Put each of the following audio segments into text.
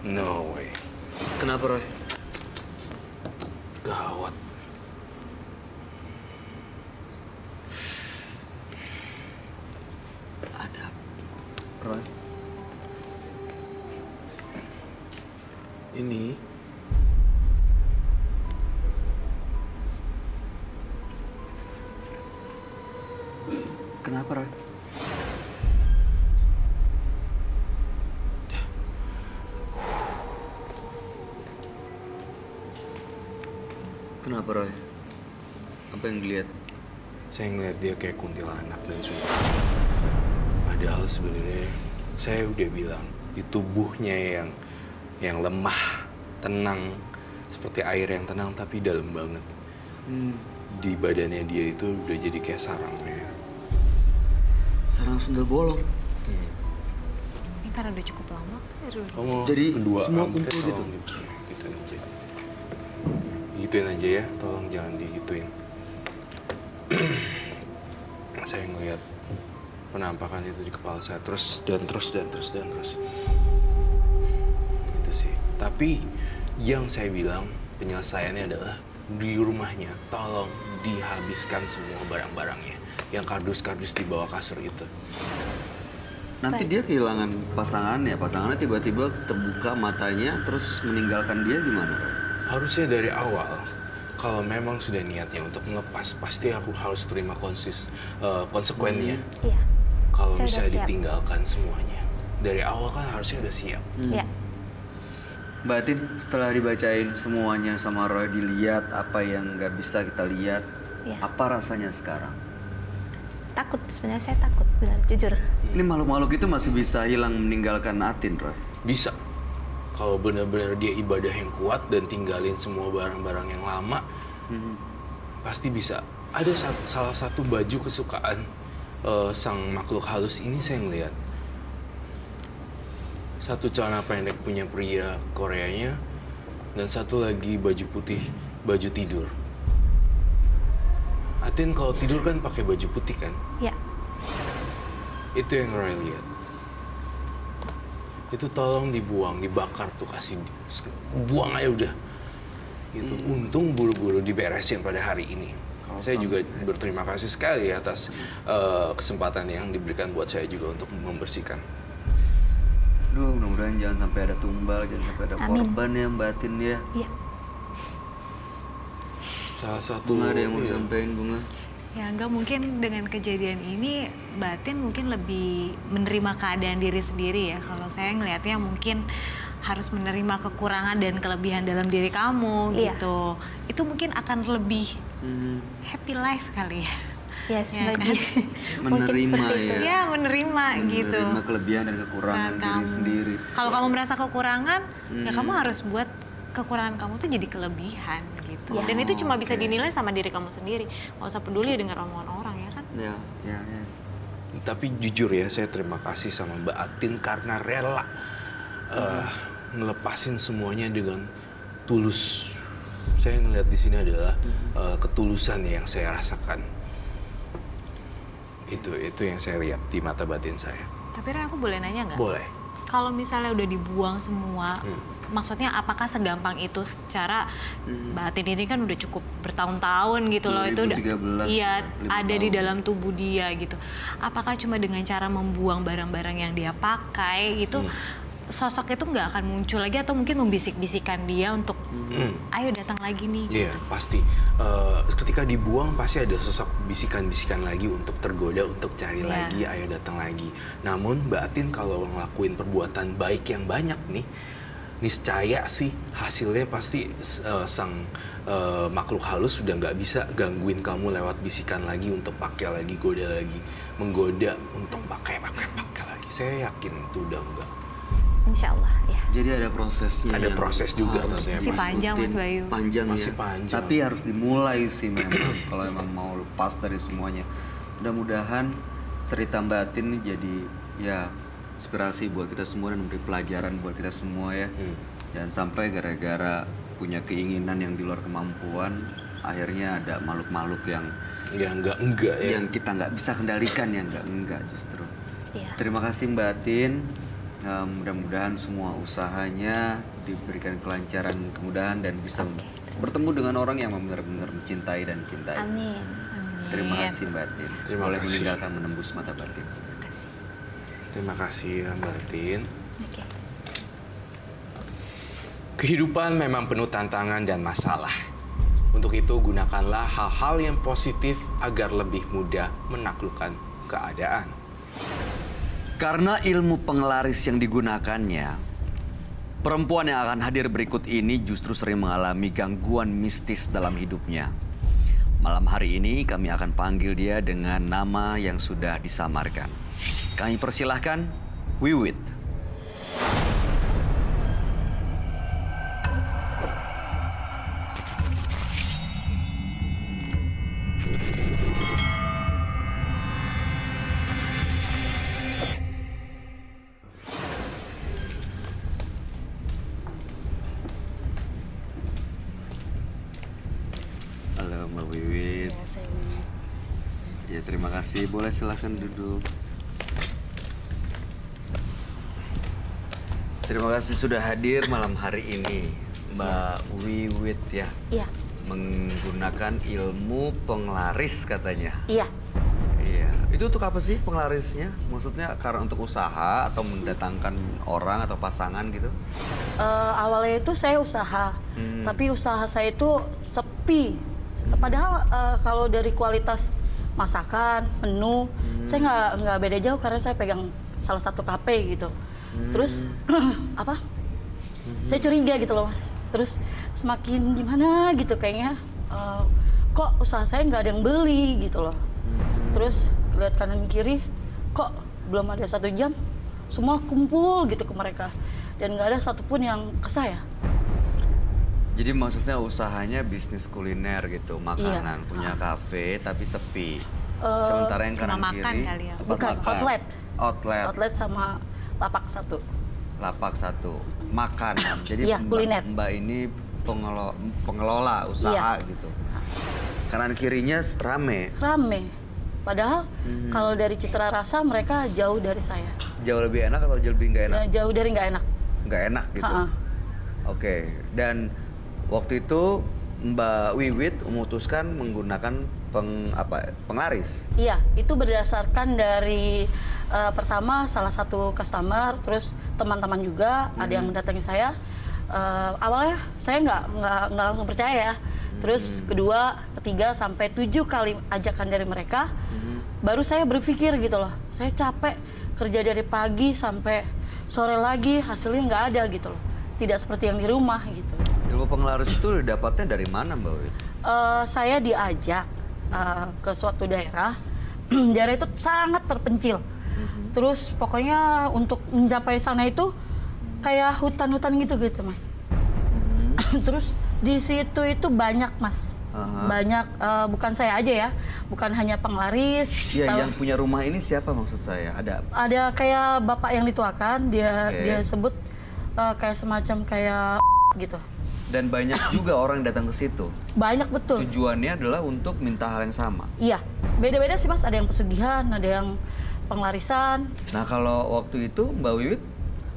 No way. Kenapa, Roy? Gawat. Ada. Roy? Ini Kenapa, Roy? Kenapa, Roy? Apa yang dilihat? saya ngeliat dia kayak kuntilanak dan sumpah. Padahal sebenarnya saya udah bilang di tubuhnya yang lemah, tenang, seperti air yang tenang tapi dalam banget. Di badannya dia itu udah jadi kayak sarangnya. Sarang sundel bolong. Ini karena udah cukup lama. Jadi semua kumpul gitu? Gituin aja. Gituin aja ya, tolong jangan digituin. Saya ngeliat penampakan itu di kepala saya terus. Itu sih. Tapi yang saya bilang penyelesaiannya adalah di rumahnya tolong dihabiskan semua barang-barangnya. Yang kardus-kardus di bawah kasur itu. Nanti dia kehilangan pasangannya tiba-tiba terbuka matanya terus meninggalkan dia gimana? Harusnya dari awal, kalau memang sudah niatnya untuk melepas, pasti aku harus terima konsekuensinya. Iya. Kalau Saya bisa udah siap. ditinggalkan semuanya. Dari awal kan harusnya udah siap. Iya. Mbak Tin, setelah dibacain semuanya sama Roy, dilihat apa yang nggak bisa kita lihat, Iya. apa rasanya sekarang? Takut, sebenarnya saya takut, benar jujur. Ini makhluk-makhluk itu masih bisa hilang meninggalkan Atin, Roy. Bisa. Kalau benar-benar dia ibadah yang kuat dan tinggalin semua barang-barang yang lama, pasti bisa. Ada salah satu baju kesukaan sang makhluk halus ini saya ngeliat. Satu celana pendek punya pria Koreanya, dan satu lagi baju putih, baju tidur. Atin kalau tidur kan pakai baju putih kan? Iya. Itu yang Roy lihat. Itu tolong dibuang, dibakar tuh, kasih buang aja udah. Gitu. Untung buru-buru diberesin pada hari ini. Saya juga berterima kasih sekali atas kesempatan yang diberikan buat saya juga untuk membersihkan. Duh, mudah-mudahan jangan sampai ada tumbal, jangan sampai ada Amin. korban ya Mbak Atin ya. Iya. Salah satu Bunga ada yang mau iya. disampaikan, Bunga? Ya enggak, mungkin dengan kejadian ini batin mungkin lebih menerima keadaan diri sendiri ya. Kalau saya ngelihatnya mungkin harus menerima kekurangan dan kelebihan dalam diri kamu Iya. gitu. Itu mungkin akan lebih happy life kali ya. Yes, Ya bagi kan? mungkin Menerima seperti itu. ya. Ya menerima gitu. Menerima kelebihan dan kekurangan Nah, diri kamu. sendiri. Kalau kamu merasa kekurangan, ya kamu harus buat kekurangan kamu tuh jadi kelebihan gitu. Ya. Dan itu cuma bisa Oke. dinilai sama diri kamu sendiri. Nggak usah peduli dengan omongan orang ya kan. Ya. Tapi jujur ya, saya terima kasih sama Mbak Atin karena rela ngelepasin semuanya dengan tulus. Saya ngelihat di sini adalah ketulusan yang saya rasakan. Itu yang saya lihat di mata batin saya. Tapi Ren, aku boleh nanya nggak? Boleh. Kalau misalnya udah dibuang semua, maksudnya apakah segampang itu secara batin ini kan udah cukup bertahun-tahun gitu loh, itu udah 2013, iya 5 ada di tahun. dalam tubuh dia gitu. Apakah cuma dengan cara membuang barang-barang yang dia pakai itu sosok itu nggak akan muncul lagi, atau mungkin membisik-bisikan dia untuk ayo datang lagi nih? Iya, gitu. pasti. Ketika dibuang pasti ada sosok bisikan-bisikan lagi untuk tergoda untuk cari Iya. lagi, ayo datang lagi. Namun Mbak Atin kalau ngelakuin perbuatan baik yang banyak nih, niscaya sih hasilnya pasti sang makhluk halus sudah nggak bisa gangguin kamu lewat bisikan lagi untuk pakai lagi, goda lagi, menggoda untuk pakai lagi. Saya yakin itu udah enggak. Insya Allah ya. Jadi ada prosesnya. Ada yang proses juga harus tentunya, Masih Mas. panjang, Mas ikutin. Bayu. Panjang Masih ya. panjang. Tapi harus dimulai sih memang kalau emang mau lepas dari semuanya. Mudah-mudahan cerita Mbak Atin ini jadi ya inspirasi buat kita semua dan memberi pelajaran buat kita semua ya. Jangan sampai gara-gara punya keinginan yang di luar kemampuan, akhirnya ada makhluk-makhluk yang Ya enggak ya. yang kita nggak bisa kendalikan, yang enggak justru. Iya. Terima kasih Mbak Atin. Mudah-mudahan semua usahanya diberikan kelancaran, kemudahan dan bisa bertemu dengan orang yang benar-benar mencintai dan mencintai. Amin. Terima kasih Mbak Tin. Terima Boleh kasih. meninggalkan menembus mata batin. Terima kasih ya Mbak Tin. Oke. Kehidupan memang penuh tantangan dan masalah. Untuk itu gunakanlah hal-hal yang positif agar lebih mudah menaklukkan keadaan. Karena ilmu penglaris yang digunakannya, perempuan yang akan hadir berikut ini justru sering mengalami gangguan mistis dalam hidupnya. Malam hari ini kami akan panggil dia dengan nama yang sudah disamarkan. Kami persilahkan Wiwit. Halo Mbak Wiwit. Ya terima kasih. Boleh silahkan duduk. Terima kasih sudah hadir malam hari ini, Mbak Wiwit ya. Iya. Menggunakan ilmu penglaris katanya. Iya. Iya. Itu untuk apa sih penglarisnya? Maksudnya karena untuk usaha atau mendatangkan orang atau pasangan gitu? Awalnya itu saya usaha, tapi usaha saya itu sepi. Padahal kalau dari kualitas masakan, menu, saya nggak beda jauh karena saya pegang salah satu kafe gitu. Terus apa? Saya curiga gitu loh Mas. Terus semakin gimana gitu kayaknya, kok usaha saya nggak ada yang beli gitu loh. Terus lihat kanan kiri, kok belum ada 1 jam, semua kumpul gitu ke mereka. Dan nggak ada satupun yang ke saya. Jadi maksudnya usahanya bisnis kuliner gitu, makanan, punya kafe tapi sepi. Sementara yang cuma kanan makan kiri kali ya? tempat Bukan, makan. outlet. Outlet sama lapak 1. Lapak 1 makan. Jadi Iya, kuliner. Mbak ini pengelola usaha gitu. Kanan kirinya rame. Rame. Padahal kalau dari citra rasa mereka jauh dari saya. Jauh lebih enak atau jauh lebih nggak enak? Jauh dari nggak enak. Nggak enak gitu. Ha-ha. Oke. Dan waktu itu Mbak Wiwit memutuskan menggunakan penglaris. Iya, itu berdasarkan dari pertama salah satu customer, terus teman-teman juga ada yang mendatangi saya. Awalnya saya nggak langsung percaya. Terus kedua, ketiga sampai 7 kali ajakan dari mereka, baru saya berpikir gitu loh. Saya capek kerja dari pagi sampai sore lagi, hasilnya nggak ada gitu loh. Tidak seperti yang di rumah gitu. Ilmu penglaris itu dapatnya dari mana Mbak Wiwit? Saya diajak ke suatu daerah. Daerah itu sangat terpencil. Terus pokoknya untuk mencapai sana itu kayak hutan-hutan gitu Mas. Terus di situ itu banyak Mas. Banyak, bukan saya aja ya, bukan hanya penglaris. Iya, yang punya rumah ini siapa maksud saya? Ada kayak bapak yang dituakan, dia sebut kayak semacam kayak gitu. Dan banyak juga orang yang datang ke situ. Banyak betul. Tujuannya adalah untuk minta hal yang sama. Iya, beda-beda sih Mas. Ada yang pesugihan, ada yang penglarisan. Nah kalau waktu itu Mbak Wiwit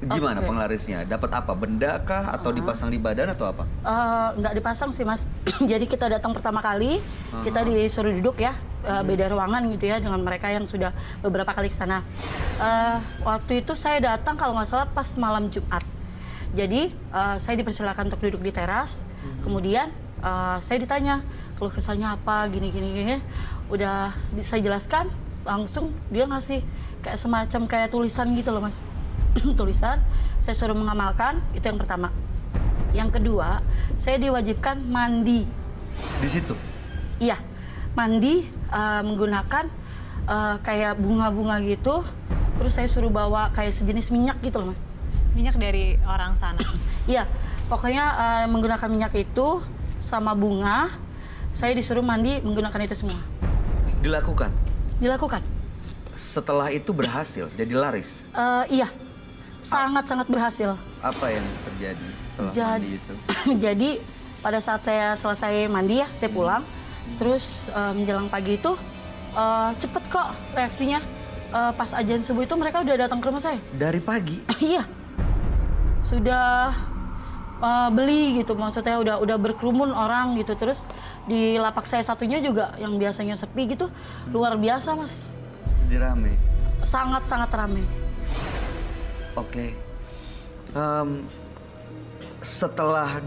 gimana penglarisnya? Dapat apa? Benda kah? Atau dipasang di badan atau apa? Nggak dipasang sih Mas. Jadi kita datang pertama kali, kita disuruh duduk ya, beda ruangan gitu ya dengan mereka yang sudah beberapa kali ke sana. Waktu itu saya datang kalau nggak salah pas malam Jumat. Jadi saya dipersilakan untuk duduk di teras. Kemudian saya ditanya keluh kesahnya apa, gini. Udah saya jelaskan, langsung dia ngasih kayak semacam kayak tulisan gitu loh Mas. Tulisan, saya suruh mengamalkan, itu yang pertama. Yang kedua, saya diwajibkan mandi. Di situ? Iya, mandi menggunakan kayak bunga-bunga gitu. Terus saya suruh bawa kayak sejenis minyak gitu loh Mas. Minyak dari orang sana? Iya, pokoknya menggunakan minyak itu sama bunga. Saya disuruh mandi menggunakan itu semua. Dilakukan? Dilakukan. Setelah itu berhasil, jadi laris? Iya, sangat-sangat berhasil. Apa yang terjadi setelah mandi itu? Jadi pada saat saya selesai mandi ya, saya pulang. Terus menjelang pagi itu cepet kok reaksinya. pas azan subuh itu mereka udah datang ke rumah saya. Dari pagi. Iya, sudah beli gitu, maksudnya udah berkerumun orang gitu. Terus di lapak saya satunya juga yang biasanya sepi gitu, luar biasa Mas, Jadi rame. sangat ramai. Oke. Setelah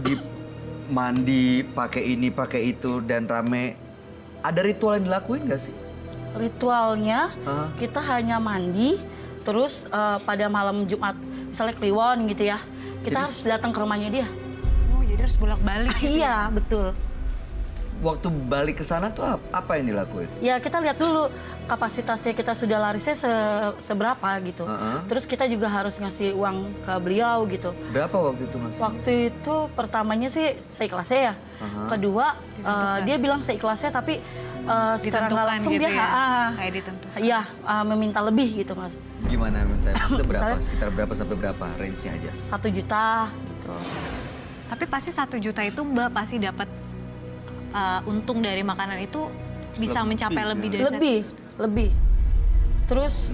mandi, pakai ini, pakai itu, dan rame, ada ritual yang dilakuin nggak sih? Ritualnya kita hanya mandi, terus pada malam Jumat misalnya Kliwon gitu ya, kita harus datang ke rumahnya dia. Oh, jadi harus bolak-balik gitu. Iya betul. Waktu balik ke sana tuh apa yang dilakuin? Ya kita lihat dulu kapasitasnya kita sudah larisnya seberapa gitu. Terus kita juga harus ngasih uang ke beliau gitu. Berapa waktu itu Mas? Waktu itu pertamanya sih seikhlasnya ya. Kedua dia bilang seikhlasnya tapi secara nggak Ditentukan langsung gitu dia ya? Kayak ditentukan. iya meminta lebih gitu Mas. Gimana minta? Maksudnya berapa? Misalnya- Sekitar berapa sampai berapa? Range-nya aja. 1 juta gitu. Tapi pasti 1 juta itu Mbak pasti dapat untung dari makanan itu bisa Lebih, mencapai ya. lebih dari Lebih. Terus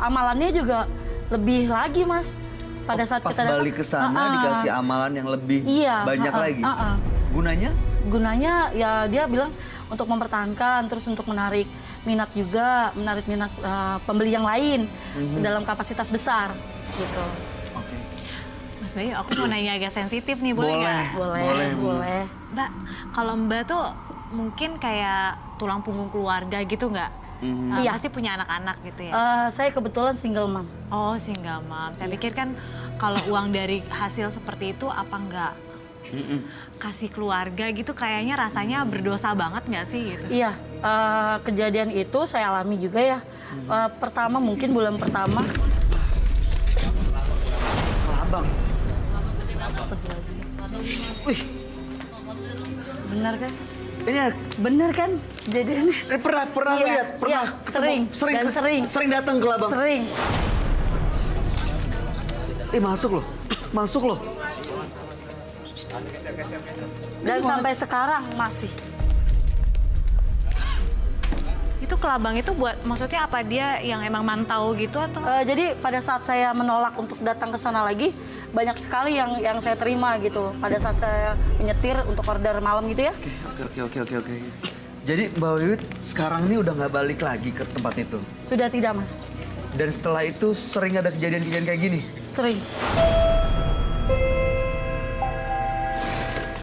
amalannya juga lebih lagi Mas. Pada saat Pas kita datang, balik ke sana dikasih amalan yang lebih Iya, banyak lagi. Gunanya? Gunanya ya dia bilang untuk mempertahankan, terus untuk menarik minat juga, menarik minat pembeli yang lain dalam kapasitas besar gitu. Oke. Mas Bayu, aku mau nanya agak sensitif nih, boleh nggak? Boleh. Mbak, kalau Mbak tuh mungkin kayak tulang punggung keluarga gitu nggak? Iya. Pasti punya anak-anak gitu ya? Saya kebetulan single mom. Oh, single mom. Saya pikir kan kalau uang dari hasil seperti itu apa nggak kasih keluarga gitu, kayaknya rasanya berdosa banget nggak sih gitu? Iya, kejadian itu saya alami juga ya. Pertama mungkin bulan pertama. Abang. Wih, Benar kan? ini Benar kan kejadiannya? pernah Iya, lihat, pernah iya, ketemu, sering datang ke Labang. Sering. Masuk loh. Dan sampai sekarang masih. Itu ke Labang itu buat, maksudnya apa, dia yang emang mantau gitu atau? Jadi pada saat saya menolak untuk datang ke sana lagi, banyak sekali yang saya terima gitu. Pada saat saya menyetir untuk order malam gitu ya. Oke. Jadi Mbak Wiwit sekarang ini udah nggak balik lagi ke tempat itu. Sudah tidak Mas, Dan setelah itu sering ada kejadian-kejadian kayak gini. sering.